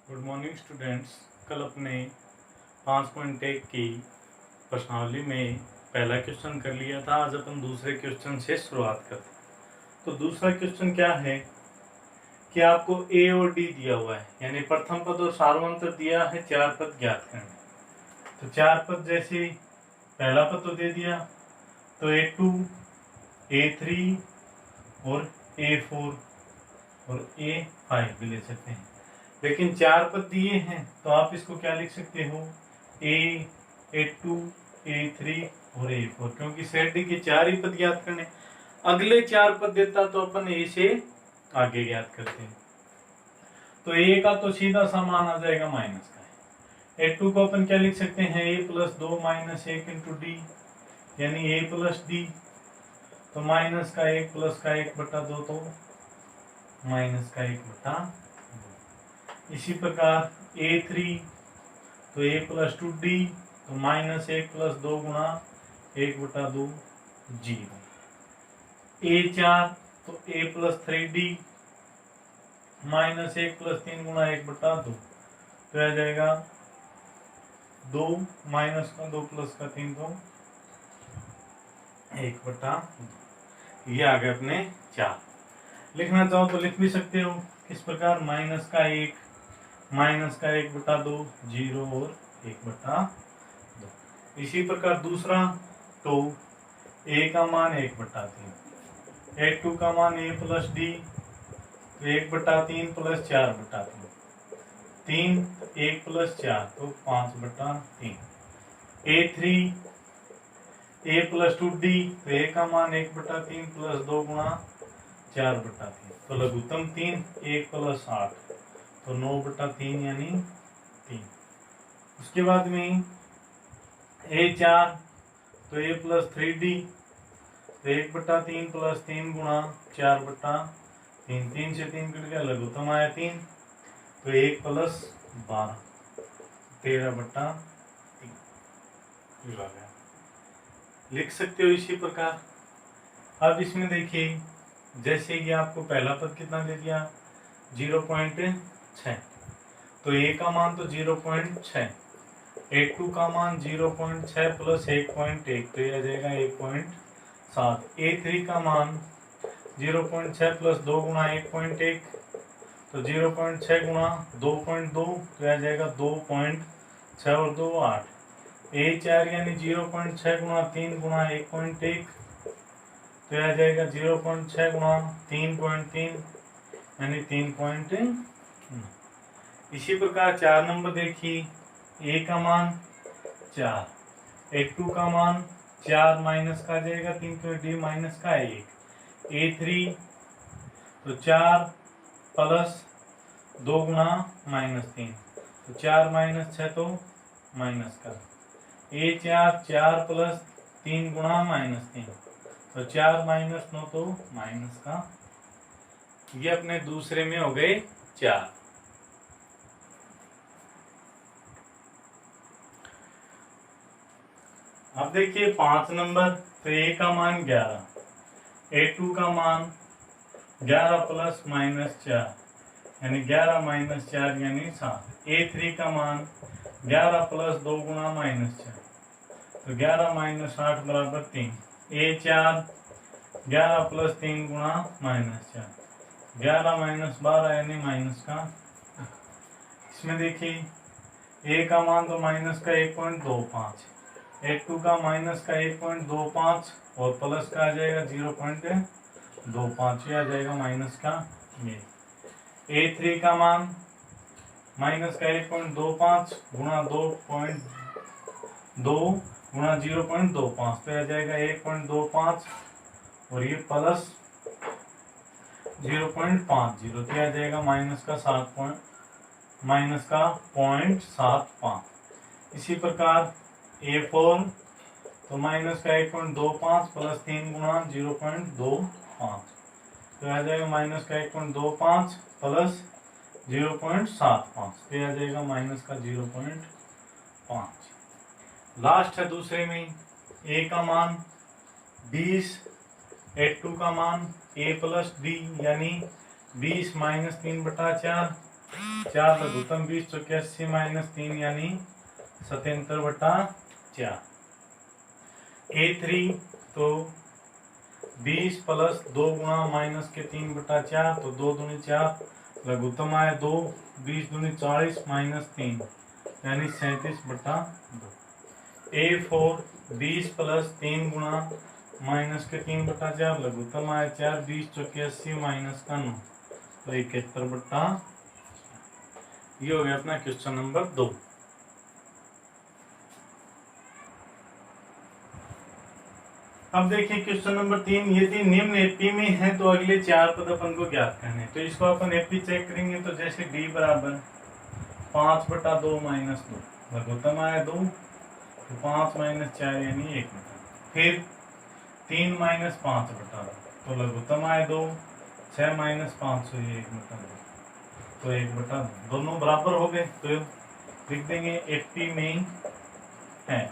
Good morning students. कल अपने 5.1 की प्रश्नावली में पहला क्वेश्चन कर लिया था। आज अपन दूसरे क्वेश्चन से शुरुआत करते हैं। तो दूसरा क्वेश्चन क्या है कि आपको ए और डी दिया हुआ है, यानी प्रथम पद और सार्वंतर दिया है, चार पद ज्ञात करने। तो चार पद जैसे पहला पद तो दे दिया, तो A2, A3 और A4 और A5 भी ले सकते हैं। लेकिन चार पद दिए हैं तो आप इसको क्या लिख सकते हो, A, A2, A3 और A4, क्योंकि सेट डी के चार ही पद ज्ञात करने। अगले चार पद देता तो अपन ए से आगे ज्ञात करते हैं। तो ए का तो सीधा सा मान आ जाएगा माइनस का। A2 को अपन क्या लिख सकते हैं, A + 2 - 1 × D, यानी A + D। तो माइनस का 1 प्लस का 1/2, तो माइनस का 1/2। इसी प्रकार A3 तो A + 2D, तो -1 + 2 × 1/2 0। A4 तो A + 3D -1 + 3 × 1/2, तो आ जाएगा 2 माइनस का 2 प्लस का 3, तो 1/2। ये आ गए अपने चार। लिखना चाहो तो लिख भी सकते हो किस प्रकार, माइनस का 1 -1/2 0 और 1/2। इसी प्रकार दूसरा, तो A का मान 1/3, A2 का मान A + D, तो 1/3 + 4/3, 3 1 + 4, तो 5/3। A3 A + 2D, तो A का मान 1/3 + 2 × 4/3, तो लघुत्तम 3 1 + 8, तो 9/3 यानी 3। उसके बाद में A4 तो A + 3D, तो 1/3 + 3 × 4/3, 3 से 3 कट गया, लघुत्तम आया 3, तो 1 + 12, 13/3 लिख सकते हो। इसी प्रकार अब इसमें देखिए, जैसे कि आपको पहला पद कितना दे दिया, 0.6, तो A का मान तो 0.6, A2 का मान 0.6 + 1.1, तो यह आ जाएगा 1.7। A3 का मान 0.6 + 2 × 1.1, तो 0.6 × 2.2, तो आ जाएगा 2.6 और 2 8। A4 यानी 0.6 × 3 × 1.1, तो आ जाएगा 0.6 × 3.3 यानी 3.9। इसी प्रकार 4 नंबर देखिए, A का मान 4, A2 का मान 4 माइनस का जाएगा 3, तो D माइनस का 1, A3 तो 4 + 2 × -3, तो 4 - 6, तो माइनस का। A4 4 + 3 × -3, तो 4 - 9, तो माइनस का। ये अपने दूसरे में हो गए 4। अब देखिए 5 नंबर, तो A का मान 11, A2 का मान 11 + -4 यानी 11 - 4 यानी 7, A3 का मान 11 + 2 × -4, तो 11 - 8 = 3, A4 11 + 3 × -4, 11 - 12 यानी माइनस का। इसमें देखिए A का मान तो माइनस का 1.25, A2 का माइनस का 1.25 और प्लस का आ जाएगा 0.25, आ जाएगा माइनस का। ये A3 का मान माइनस का 1.25 × 2.2 × 0.25, तो आ जाएगा 1.25 और ये प्लस 0.50, तो आ जाएगा माइनस का 0.75। इसी प्रकार A4 तो माइनस का 1.25 + 3 × 0.25, तो आ जाएगा माइनस का 1.25 + 0.75, तो आ जाएगा माइनस का 0.5। लास्ट है दूसरे में, A का मान 20, A2 का मान A + D यानी 20 - 3/4, 4 लघुत्तम 20 चौके 80 माइनस 3 यानी 77/4। A3 तो 20 प्लस 2 गुणा माइनस के 3/4 तो 2 दूनी 4 लघुत्तम आया 2 20 दूनी 40 माइनस 3 यानी 37/2। A4 20 प्लस 3 गुणा माइनस के 3/4 लघुत्तम आया 4 20 चौके 80 माइनस का 9 तो 71/। ये हो गया अपना क्वेश्चन नंबर 2। अब देखिए क्वेश्चन नंबर 3, यदि निम्न एपी में है तो अगले 4 पद अपन को ज्ञात करने। तो इसको अपन एपी चेक करेंगे। तो जैसे डी बराबर 5/2 माइनस 2 लघुत्तम आया 2 तो 5 माइनस 4 यानी 1 फिर 3 माइनस 5/2 तो लघुत्तम आया 2 6 माइनस 5 तो ये 1/2 तो 1/2 दोनों बराबर हो गए। तो लिख देंगे एपी में है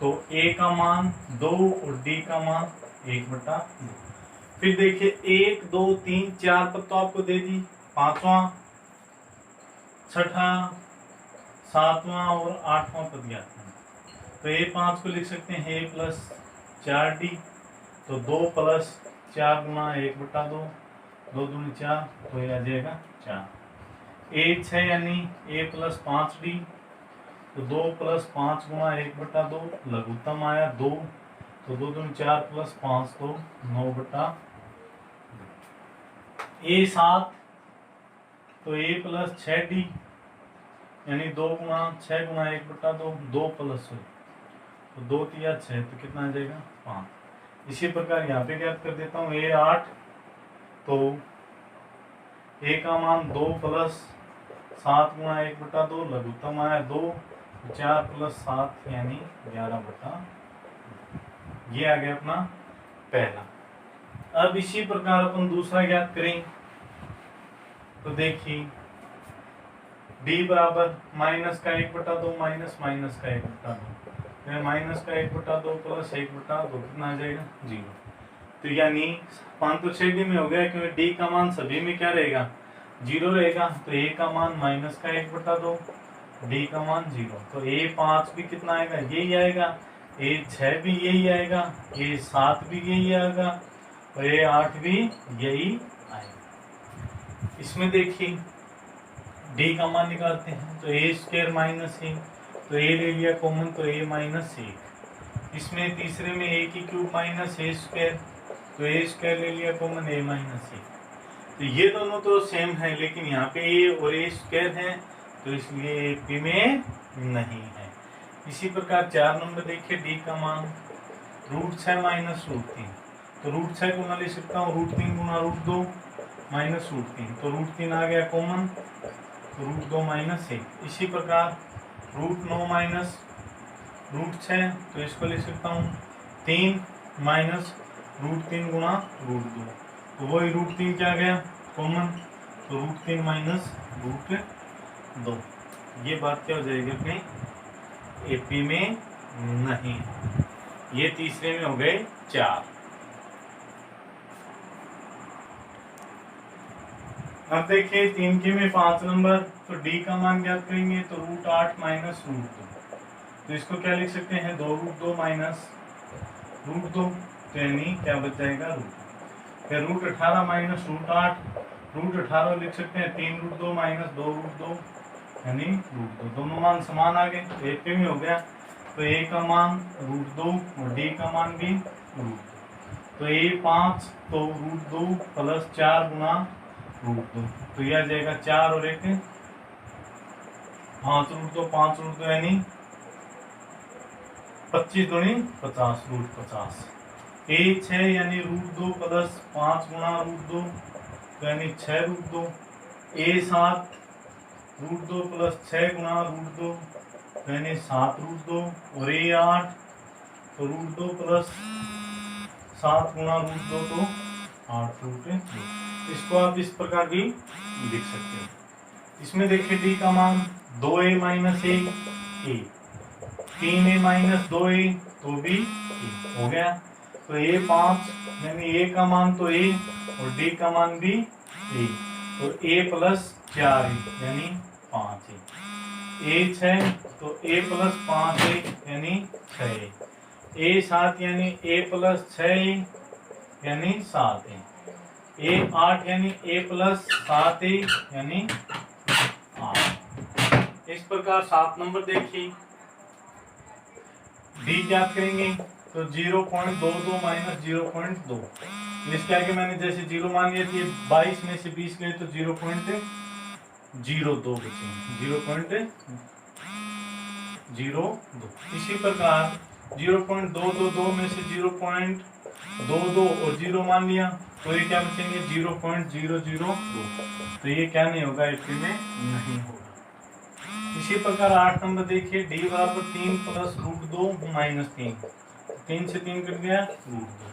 तो ए का मान 2 और डी का मान 1/2। फिर देखिए 1 2 3 4 पद तो आपको दे दी, 5वां 6वां 7वां और 8वां पद ज्ञात करना। तो A5 को लिख सकते हैं A प्लस 4D तो 2 प्लस 4 गुणा 1/2 2 दूनी 4 तो ये आ जाएगा 4। A6 यानी A प्लस 5D तो 2 प्लस 5 गुणा 1/2 लघुत्तम आया 2 तो 2 दूनी 4 प्लस 5 तो 9/2। A7 तो A प्लस 6D यानी 2 गुणा 6 गुणा 1/2 2 प्लस तो 2 तिया 6 तो कितना आ जाएगा 5। इसी प्रकार यहाँ पे ज्ञात कर देता हूँ A8 तो A का मान 2 प्लस 7 गुणा 1/2 लघुत्तम आया 2 4 प्लस 7 यानी 11/। ये आ गया अपना पहला। अब इसी प्रकार अपन दूसरा ज्ञात करें। तो देखिए डी बराबर माइनस का 1/2 माइनस माइनस का 1/2 माइनस का 1/2 प्लस 1/2 कितना आ जाएगा 0। तो यानी 5 तो 6 डी में हो गया क्योंकि डी का मान सभी में क्या रहेगा 0 रहेगा। तो ए का मान माइनस का 1/2 डी का मान 0 तो A5 भी कितना आएगा यही आएगा, A6 भी यही आएगा, A7 भी यही आएगा और A8 भी यही आएगा। इसमें देखिए डी का मान निकालते हैं तो A² माइनस A तो A ले लिया कॉमन तो A माइनस 1। इसमें तीसरे में A³ माइनस A² तो A² ले लिया कॉमन A माइनस 1। तो ये दोनों तो सेम है लेकिन यहाँ पे A और A² है तो इसलिए एपी में नहीं है। इसी प्रकार 4 नंबर देखिए डी का मान √6 माइनस √3 तो √6 को मैं लिख सकता हूँ √3 गुना √2 माइनस √3 तो √3 आ गया कॉमन तो √2 माइनस 1। इसी प्रकार √9 माइनस √6 तो इसको लिख सकता हूँ 3 माइनस √3 गुना √2 तो वही √3 क्या गया कॉमन तो √3 माइनस √2। ये बात क्या हो जाएगी अपने एपी में नहीं। ये तीसरे में हो गए 4। अब देखिए 3 के में 5 नंबर तो डी का मान ज्ञात करेंगे तो √8 माइनस √2 तो इसको क्या लिख सकते हैं 2√2 माइनस √2 तो यानी क्या बच जाएगा √2। फिर √18 माइनस √8 √18 लिख सकते हैं 3√2 माइनस 2√2 यानी √2 दोनों मान समान आ गए तो एपी में हो गया। तो ए का मान √2 और डी का मान भी √2 तो A5 तो √2 प्लस 4 गुना √2 तो यह आ जाएगा 4 और 1 5 √2 यानी 25 दूनी 50 √50। A6 यानी √2 प्लस 5 गुना √2 तो यानी 6 √2। A7 √2 प्लस 6 गुना √2 तो यानी 7 √2 और A8 तो √2 प्लस 7 गुना √2 तो 8 √2। इसको आप इस प्रकार भी लिख सकते हो। इसमें देखिए डी का मान 2A minus A 3A minus 2A तो भी A हो गया। तो A5 यानी A का मान तो A और D का मान भी A तो A प्लस 4 यानी 5 ए 6 तो ए प्लस 5 यानी 6 ए 7 यानी ए प्लस 6 यानी 7 ए 8 यानी ए प्लस 7 यानी 8। इस प्रकार 7 नंबर देखिए डी ज्ञात करेंगे तो 0.22 माइनस 0.2 इसके आगे मैंने जैसे 0 मान लिया थी 22 में से 20 गए तो 0.02 बचे 0.02। इसी प्रकार 0.222 में से 0.22 और 0 मान लिया तो ये क्या बचेंगे 0.002। तो ये क्या नहीं होगा एपी में नहीं होगा। इसी प्रकार 8 नंबर देखिए डी बराबर 3 प्लस रूट 2 माइनस 3 से 3 कट गया रूट 2।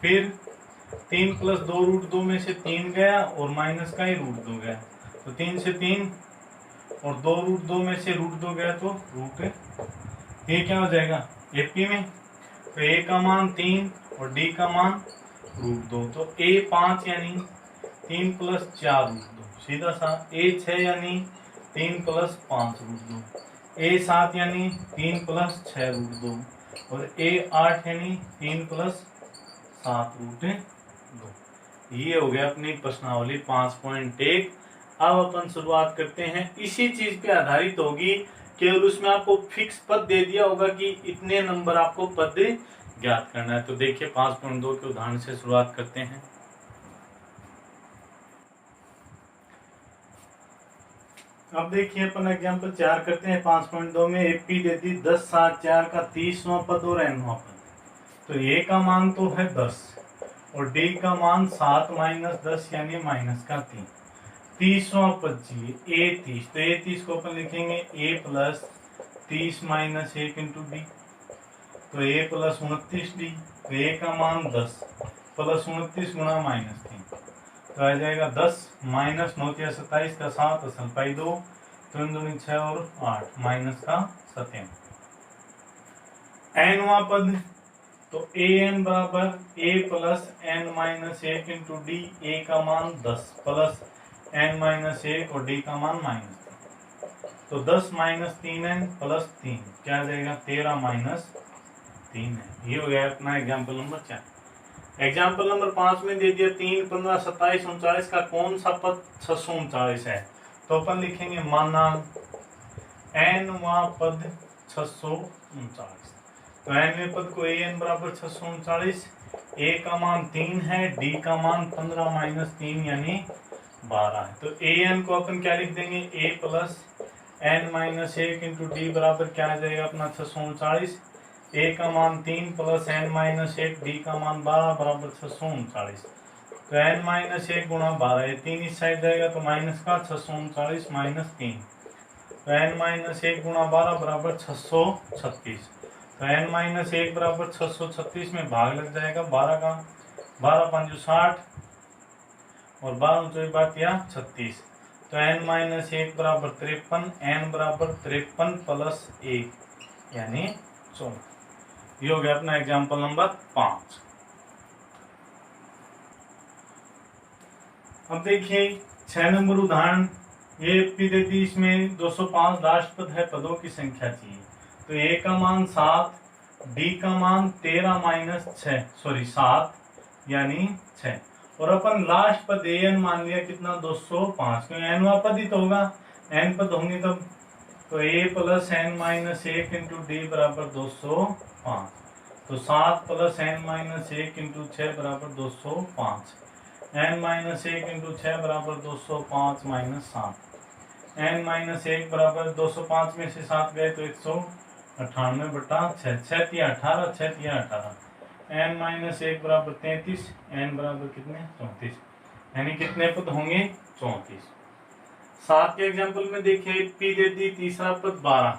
फिर 3 प्लस 2 रूट 2 में से 3 गया और माइनस का ही रूट 2 गया तो 3 से 3 और 2 रूट 2 में से रूट 2 गया तो रूट। ये क्या हो जाएगा एपी में तो ए का मान 3 और डी का मान रूट 2 तो ए 5 यानी 3 प्लस 4 रूट 2 सीधा सा ए 6 यानी 3 प्लस 5 रूट 2 ए 7 यानी 3 प्लस 6 रूट 2 और ए 8 यानी 3 प्लस 7 रूट 2। ये हो गया अपनी प्रश्नावली 5.1। अब अपन शुरुआत करते हैं इसी चीज पे आधारित होगी केवल उसमें आपको फिक्स पद दे दिया होगा कि इतने नंबर आपको पद ज्ञात करना है। तो देखिए 5.2 के उदाहरण से शुरुआत करते हैं। अब देखिए अपन एग्जाम्पल 4 करते हैं 5.2 में एपी दे दी 10 7 4 का 30वां पद और nवां पद। तो ए का मान तो है 10 और डी का मान 7 माइनस 10 यानी माइनस का 3। 30वां पद चाहिए ए 30 तो ए 30 को अपन लिखेंगे ए प्लस 30 माइनस 1 इंटू डी तो ए प्लस 29 डी तो ए का मान 10 प्लस 29 गुणा माइनस 3 तो आ जाएगा 10 माइनस 9 या 27 का 7 असल पाई 2 3 दूनी 6 और 8 माइनस का 7। nवां पद तो ए एन बराबर a plus n minus 1 into d a का मान 10 प्लस एन माइनस 1 और डी का मान माइनस तो 10 माइनस 3n प्लस 3 क्या आ जाएगा 13 माइनस 3 है। ये हो गया अपना एग्जाम्पल नंबर 4। एग्जाम्पल नंबर 5 में दे दिया 3 15 27 39 का कौन सा पद 639 है तो अपन लिखेंगे माना nवां पद 639 तो nवें पद को an बराबर 639 a का मान 3 है d का मान 15 माइनस 3 यानी 12 है। तो an को अपन क्या लिख देंगे a plus n minus 1 into D बराबर क्या आ जाएगा अपना 639 a का मान 3 प्लस n माइनस 1 d का मान 12 बराबर 639 तो n माइनस 1 गुणा 12 ये 3 इस साइड जाएगा तो माइनस का 639 माइनस 3 तो n माइनस 1 गुणा 12 बराबर 636 तो n माइनस 1 बराबर 636 में भाग लग जाएगा 12 का 12 5 60 और 12 चौबीस बात या 36 तो n माइनस 1 बराबर 53 n बराबर 53 प्लस 1 यानी 14। ये हो गया अपना एग्जाम्पल नंबर 5। अब देखिए 6 नंबर उदाहरण ये एपी देती इसमें 205 राष्ट्रपद है पदों की संख्या चाहिए तो ए का मान 7 डी का मान 13 माइनस 7 यानी 6 और अपन लास्ट पद एन मान लिया कितना 205 क्योंकि nवां पद ही तो होगा n पद होंगे तब तो a plus n minus 1 into D बराबर 205 तो 7 प्लस n माइनस 1 इंटू 6 बराबर 205 n माइनस 1 इंटू 6 बराबर 205 माइनस 7 n माइनस 1 बराबर 205 में से 7 गए तो 198 बटा 6 6 तिया 18 6 तिया 18 n माइनस 1 बराबर 33 n बराबर कितने 34 यानी कितने पद होंगे 34। 7 के एग्जाम्पल में देखिए पी दे दी तीसरा पद 12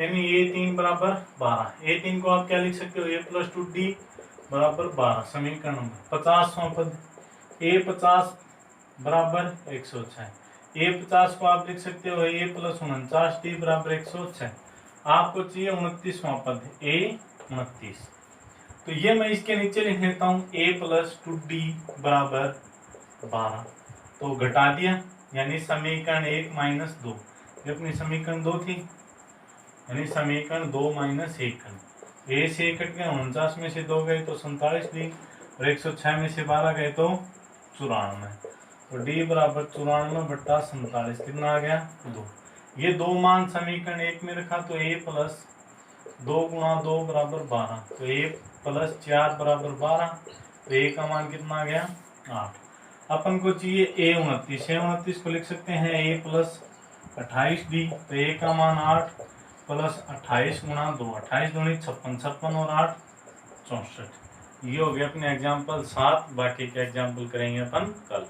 यानी ए 3 बराबर 12 ए 3 को आप क्या लिख सकते हो ए प्लस 2 डी बराबर 12 समीकरण नंबर 50वां पद ए 50 बराबर 106 ए 50 को आप लिख सकते हो ए प्लस 49 डी बराबर 106 आपको चाहिए 29वां पद ए 29 तो ये मैं इसके नीचे लिख लेता हूँ a प्लस 2d बराबर 12 तो घटा दिया, यानी समीकरण 1 माइनस 2, ये अपनी समीकरण 2 थी, यानी समीकरण 2 माइनस 1। ए से 1 कट गया, 49 में से 2 गए तो 47 डी, और 106 में से 12 गए तो 94। तो डी बराबर 94/47 कितना आ गया 2। ये दो मान समीकरण 1 में रखा तो a प्लस 2 गुणा 2 बराबर 12, तो a प्लस 4 बराबर 12, तो a का मान कितना आ गया 8। अपन को चाहिए a 29, 29 को लिख सकते हैं a प्लस 28 डी, तो a का मान 8 प्लस 28 गुणा 2, 28 दूनी 56, 56 और 8 64। ये हो गया अपने एग्जाम्पल 7, बाकी के एग्जाम्पल करेंगे अपन कल।